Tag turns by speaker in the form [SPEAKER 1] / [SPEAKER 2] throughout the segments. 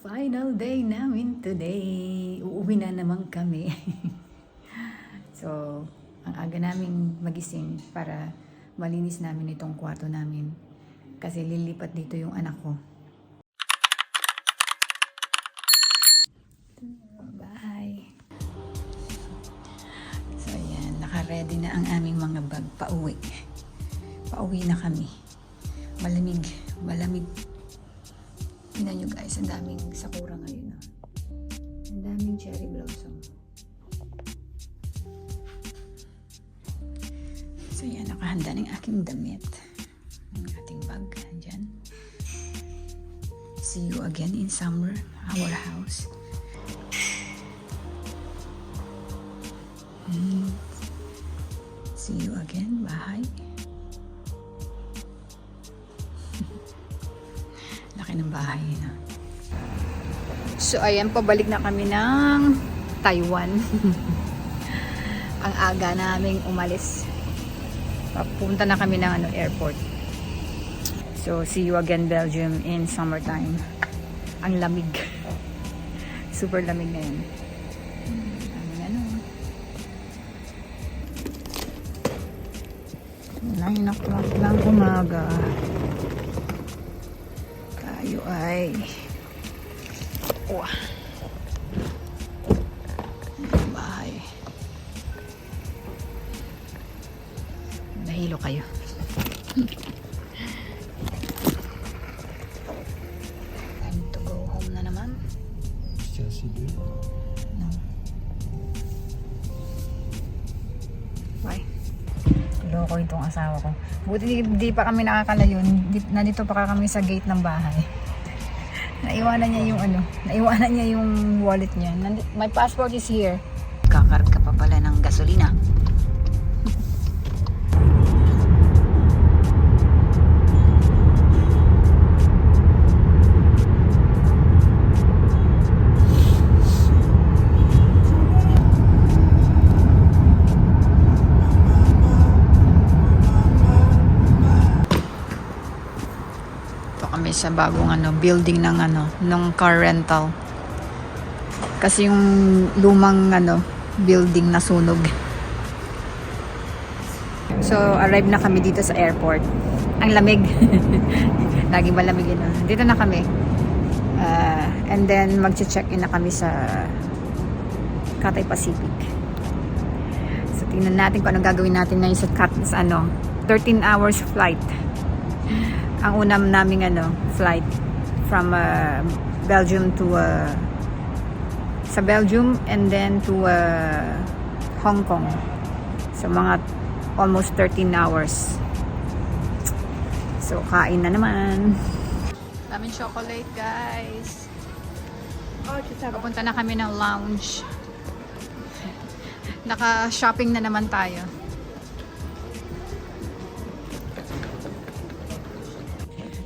[SPEAKER 1] Final day namin today. Uuwi na naman kami. So, ang aga naming magising para malinis namin itong kwarto namin. Kasi lilipat dito yung anak ko. Bye! So, ayan. Naka-ready na ang aming mga bag. Pauwi. Pauwi na kami. Malamig. Malamig. Tingnan nyo guys, ang daming sakura ngayon. Ang daming cherry blossom. So yan, nakahanda ng aking damit. Ang ating bag, andyan. See you again in summer, our house. See you again, bahay. Laki ng bahay na. So, ayan, pabalik na kami ng Taiwan. Ang aga naming umalis. Papunta na kami ng airport. So, see you again, Belgium in summertime. Ang lamig. Super lamig na yun. 9 o'clock ng umaga. Tayo ay bahay. Nahilo kayo. Time to go home na naman.
[SPEAKER 2] Chelsea din.
[SPEAKER 1] No. Bye. Loko itong asawa ko. Buti di pa kami nakakalayo. Nandito pa kami sa gate ng bahay. Naiwanan niya yung wallet niya. My passport is here. Kakarga pa pala ng gasolina. Kami sa bagong building ng ng car rental. Kasi yung lumang building nasunog. So arrive na kami dito sa airport. Ang lamig. Lagi malamig yun. Dito na kami. And then magche-check-in na kami sa Cathay Pacific. So tingnan natin kung anong gagawin natin ngayon sa 13 hours flight. Ang unang naming flight from Belgium to sa Belgium and then to Hong Kong. So mga almost 13 hours. So kain na naman. Daming chocolate, guys. Papunta na kami ng lounge. Naka-shopping na naman tayo.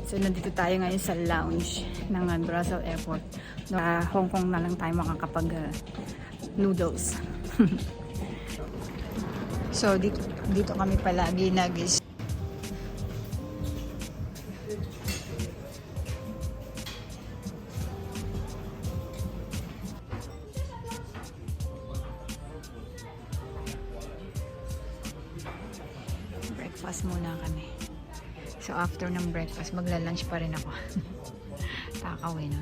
[SPEAKER 1] So, nandito tayo ngayon sa lounge ng Brussels Airport. Hong Kong na lang tayo makakapag noodles. So, dito kami palagi nagis. Breakfast muna kami. So after ng breakfast, magla-lunch pa rin ako. Takawin na.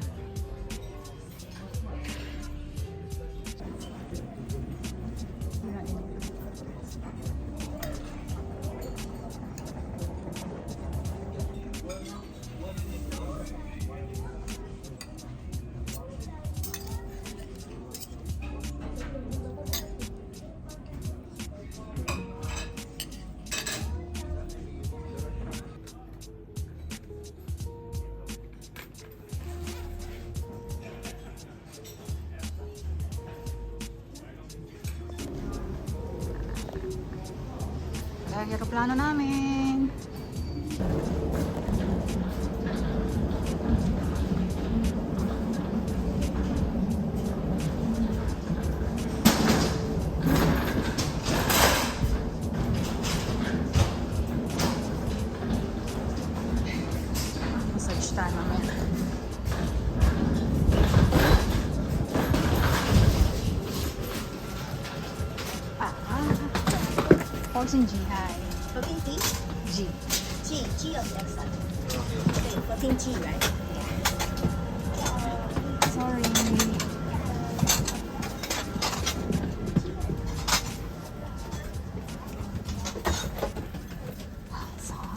[SPEAKER 1] Ang aeroplano namin. Massage tayo mamaya. 14G, hi.
[SPEAKER 3] 14G?
[SPEAKER 1] G.
[SPEAKER 3] G on the other side. Okay, 14G, right?
[SPEAKER 1] Sorry. It's hot.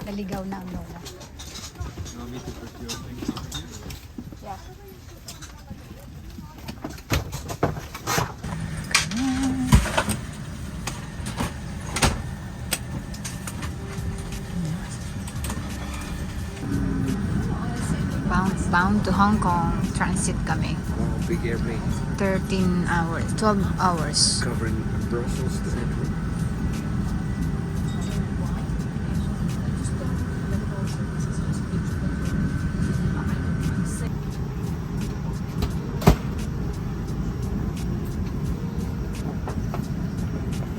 [SPEAKER 1] Naligaw na ang lola.
[SPEAKER 2] You want me to put your things on here?
[SPEAKER 1] Yeah. Bound to Hong Kong. Transit kami.
[SPEAKER 2] Wow, big airplane.
[SPEAKER 1] 13 hours. 12 hours.
[SPEAKER 2] Covering Brussels to Italy.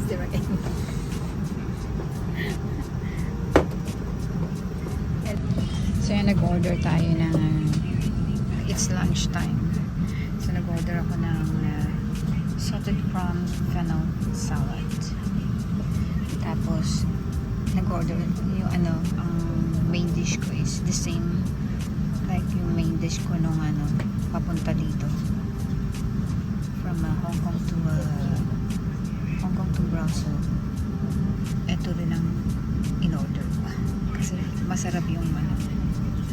[SPEAKER 1] Zero game. So yan, nag-order tayo ng it's lunch time. So nag-order ako ng salted prawn fennel salad. Tapos nag-order yung ang main dish ko is the same like yung main dish ko nung papunta dito from Hong Kong to Brussels. Ito rin ang in-order ko kasi masarap yung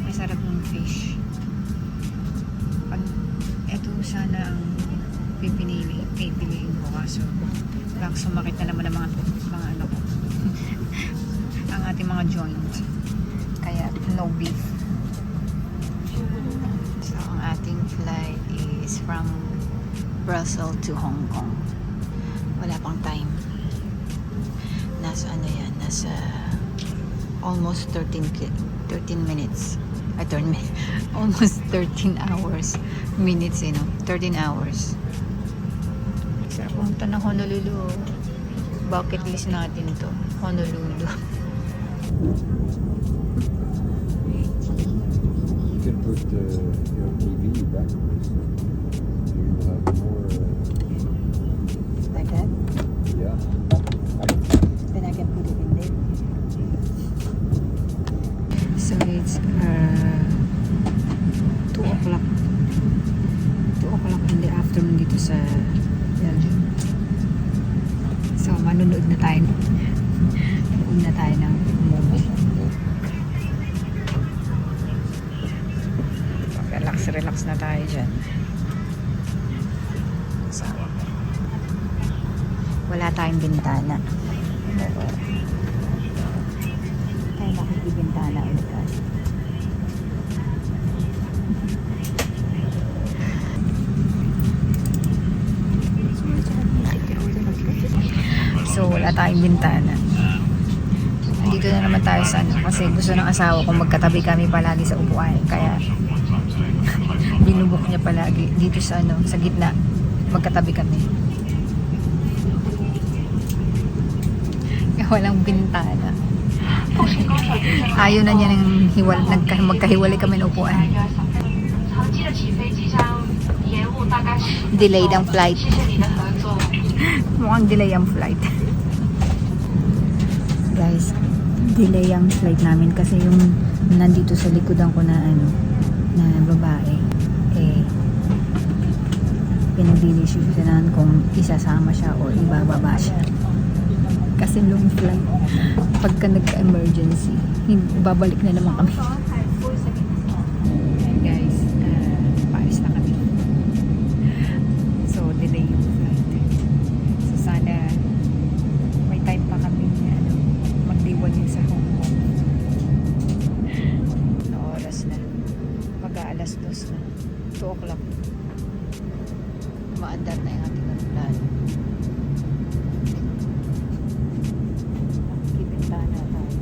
[SPEAKER 1] masarap yung fish. Pag ito sana ang pipiliin ko kaso lang sumakit na naman ang mga ko ang ating mga joint, kaya no beef. So ang ating flight is from Brussels to Hong Kong. Wala pang time, nasa nasa almost 13 minutes. Almost 13 hours. Minutes, 13 hours. Sa punta ng Honolulu. Bucket list natin to. Honolulu.
[SPEAKER 2] You can put your TV backwards. You will have more.
[SPEAKER 1] Like that?
[SPEAKER 2] Yeah.
[SPEAKER 1] Then I can put it in there. So it's 2 o'clock. 2 o'clock in the afternoon dito sa Belgium. So manunood na tayo. Manood na tayo ng movie. Relax na tayo dyan. So, wala tayong bintana. Tayo makikibintana ulit tayo. So, wala tayong bintana. Nandito na naman tayo sa kasi gusto ng asawa kong magkatabi kami palagi sa upuan. Kaya, binubok niya palagi dito sa sa gitna. Magkatabi kami. Kaya walang bintana. Ayaw na niya ng magkahiwalay kami ng upuan. Delayed ang flight. Mukhang delay ang flight. Guys, delay ang flight namin kasi yung nandito sa likodan ko na na babae pinagdidesisyonan kung isasama siya o ibababa siya. Kasi long flight. Pagka nagka-emergency, babalik na naman kami. Guys, paalis na kami. So, delay yung flight. So, sana may time pa kami magdiwan din sa Hong Kong. Na oras na. Pag-aalas 2 na. 2 o'clock. Maandar na yung ating plano. Kibintana tayo.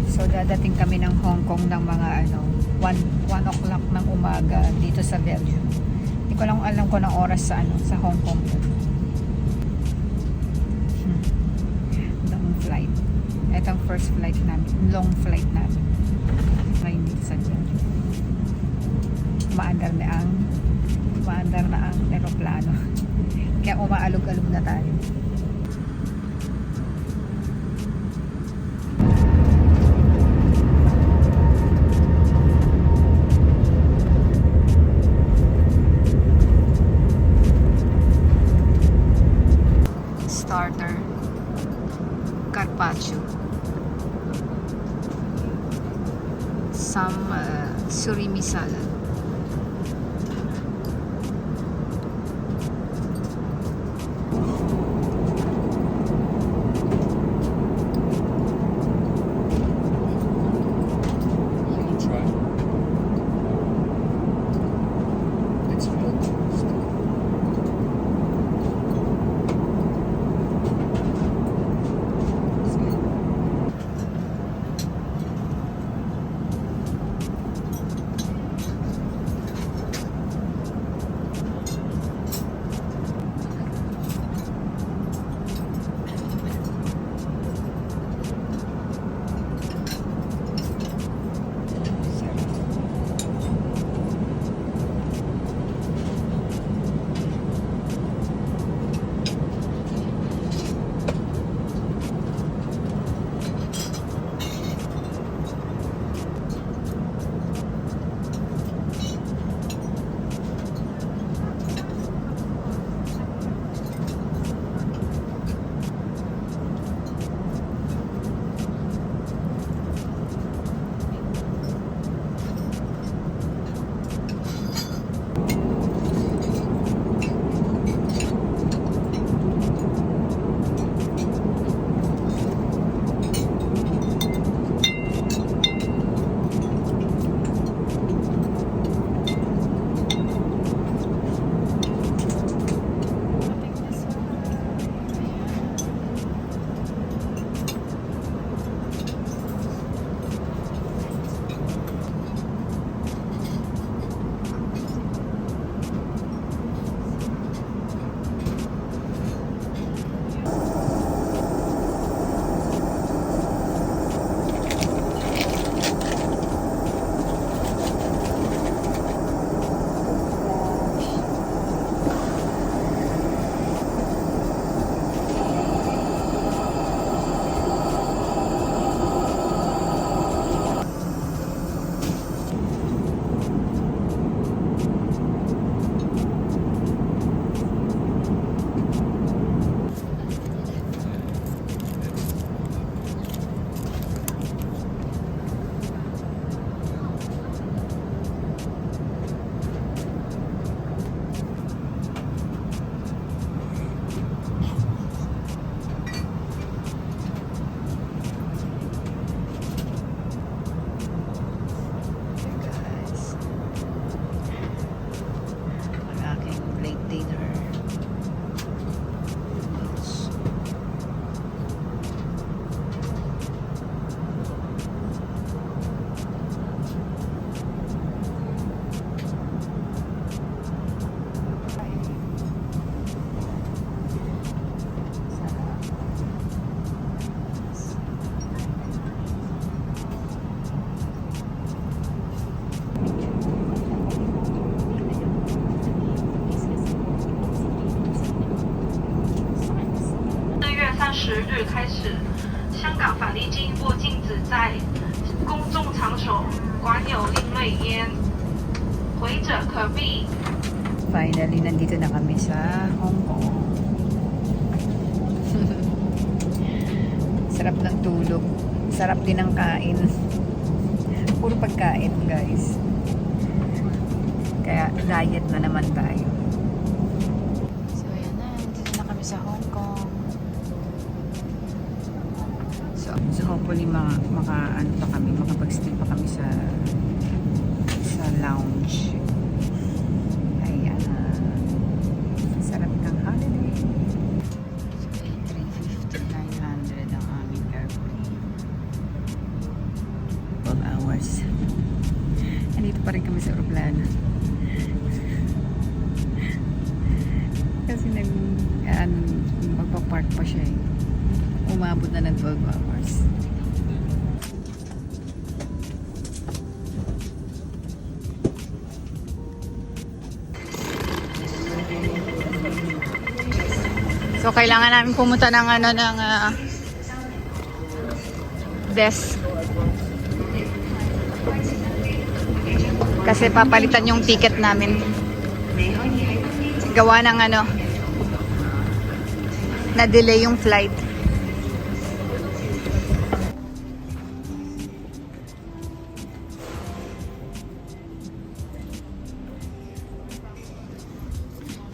[SPEAKER 1] So, dadating kami ng Hong Kong ng mga 1 o'clock ng umaga dito sa Belgium. Hindi ko lang alam ko ng oras sa sa Hong Kong. Long flight. Ito ang first flight namin. Long flight namin. Ngayon dito sa Belgium. umaandar na ang eroplano. Kaya umaalog-alog na tayo. Starter carpaccio, some surimi salad.
[SPEAKER 2] You try. It's milk.
[SPEAKER 1] Finally, nandito na kami sa Hong Kong. Sarap ng tulog. Sarap din ng kain. Puro pagkain, guys. Kaya diet na naman tayo. So, ayan na. Nandito na kami sa Hong Kong. So hopefully makapag-stay pa kami sa lounge. Ayan. Sarap ng holiday. So 8,350, 900 ang aming airplane. 12 hours. Andito pa rin kami sa aeroplano. Kasi magpa-park pa siya eh. Umabot na ng 12 hours. So, kailangan namin pumunta ng desk. Kasi papalitan yung ticket namin. Gawa ng na-delay yung flight.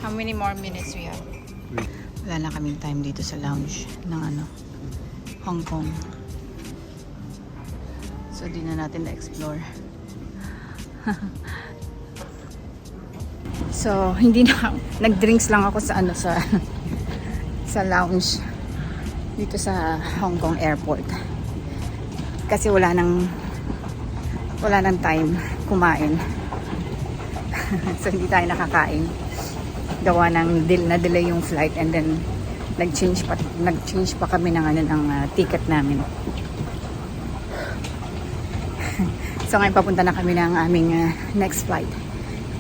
[SPEAKER 1] How many more minutes we have? Wala na kaming time dito sa lounge ng Hong Kong. So, di na natin na-explore. So, hindi na nag-drinks lang ako sa sa lounge dito sa Hong Kong airport. Kasi wala nang time kumain. So, hindi tayo nakakain. Gawa ng na-delay yung flight and then nag-change pa kami ng ticket namin. So ngayon papunta na kami ng aming next flight.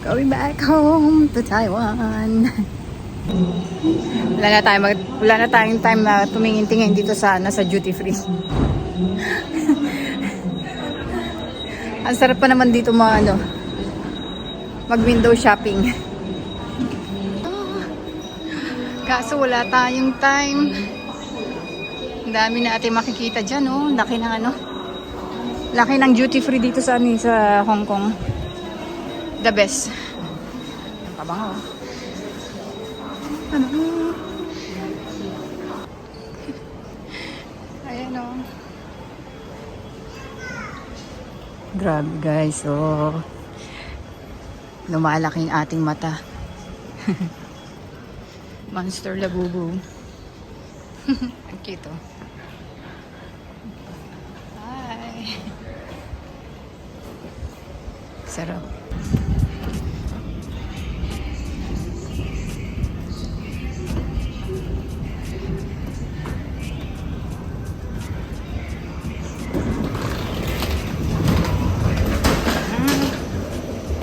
[SPEAKER 1] Going back home to Taiwan. Wala na tayong time na tumingin-tingin dito sa duty free. Ang sarap pa naman dito mag window shopping. Kaso wala tayong time. Ang dami na ating makikita dyan, oh. Laki ng duty free dito sa Hong Kong. The best. Ang pabango. Ayan, oh. Grabe, guys. Oh. Lumalaki ang ating mata. Monster Labubu. Ang cute, oh. Hi. Sarap.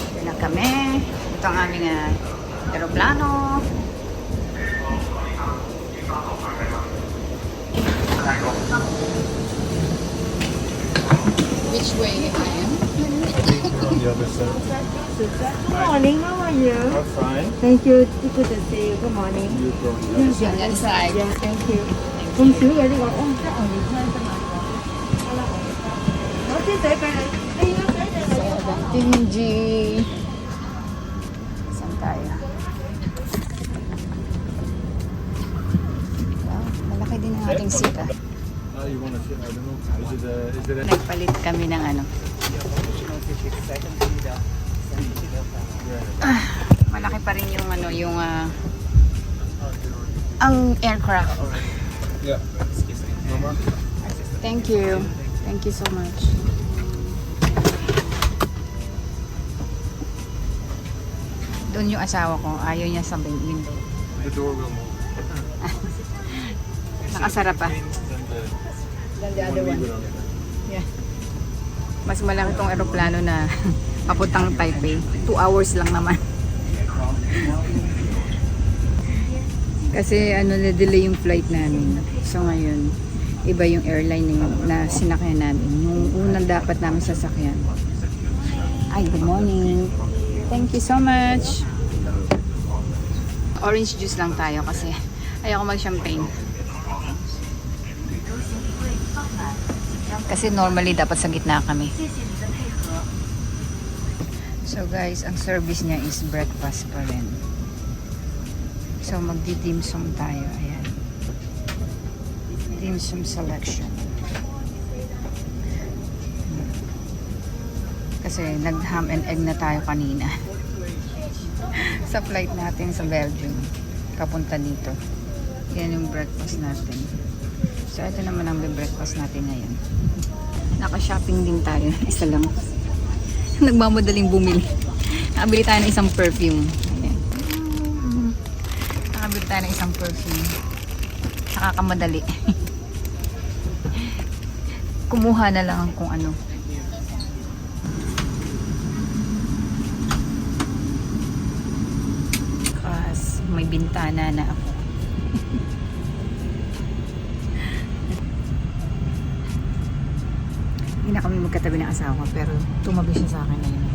[SPEAKER 1] Ito na kami. Ito ang aming aeroplano. Which way I am?
[SPEAKER 2] On the other side.
[SPEAKER 4] Good morning, how are you?
[SPEAKER 2] I'm fine.
[SPEAKER 4] Thank you. Good to see you. Good morning.
[SPEAKER 2] You go on the other
[SPEAKER 4] Yeah,
[SPEAKER 1] On the other side.
[SPEAKER 4] yeah, thank you. Công chúa vậy đi gọi ông chắc ở Việt Nam sao mà nó chia sẻ cái này đi nó cái này
[SPEAKER 1] Sa Tingy. Saan tayo? Wow, malaki din ang ating seat, ah.
[SPEAKER 2] You want to sit? I don't know. Is it
[SPEAKER 1] Nagpalit kami ng malaki pa rin yung ang aircraft.
[SPEAKER 2] Yeah. No more?
[SPEAKER 1] Thank you. Thank you so much. Doon yung asawa ko, ayaw niya sa window.
[SPEAKER 2] The door will move.
[SPEAKER 1] Nakasara pa.
[SPEAKER 2] Then the
[SPEAKER 1] Than the other one.
[SPEAKER 2] leave it on.
[SPEAKER 1] Yeah. Mas malaki tong eroplano na papuntang Taipei. 2 hours lang naman. Kasi na-delay yung flight namin. So ngayon, iba yung airline na sinakyan namin. Yung unang dapat namin sasakyan. Ay, good morning. Thank you so much. Orange juice lang tayo kasi ayoko mag-champagne. Kasi normally dapat sa gitna kami. So guys, ang service niya is breakfast pa rin. So magdi-dim sum tayo. Ayan. Dim sum selection. Kasi nag-ham and egg na tayo kanina. Sa flight natin sa Belgium. Papunta dito. Yan yung breakfast natin. So ito naman ang breakfast natin ngayon. Naka-shopping din tayo. Isa lang. Nagmamadaling bumili. Nakabili tayo ng isang perfume. Ayan. Nakabili tayo ng isang perfume. Nakakamadali. Kumuha na lang kung ano. Kasi may bintana na ako. Hindi na kami magkatabi ng asawa ko, pero tumabi siya sa akin na yun.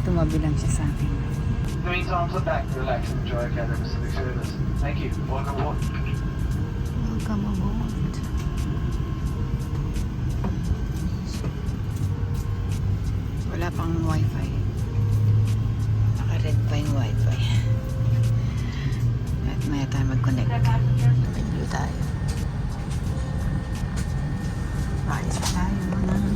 [SPEAKER 1] Tumabi lang siya sa akin.
[SPEAKER 5] In the meantime, sit back, relax, and enjoy Cathay Pacific service. Thank you. Welcome aboard.
[SPEAKER 1] Welcome aboard. Wala pang wifi. Naka-red pa yung wifi. At maya tayo mag-connect. Review tayo. Alis pa tayo.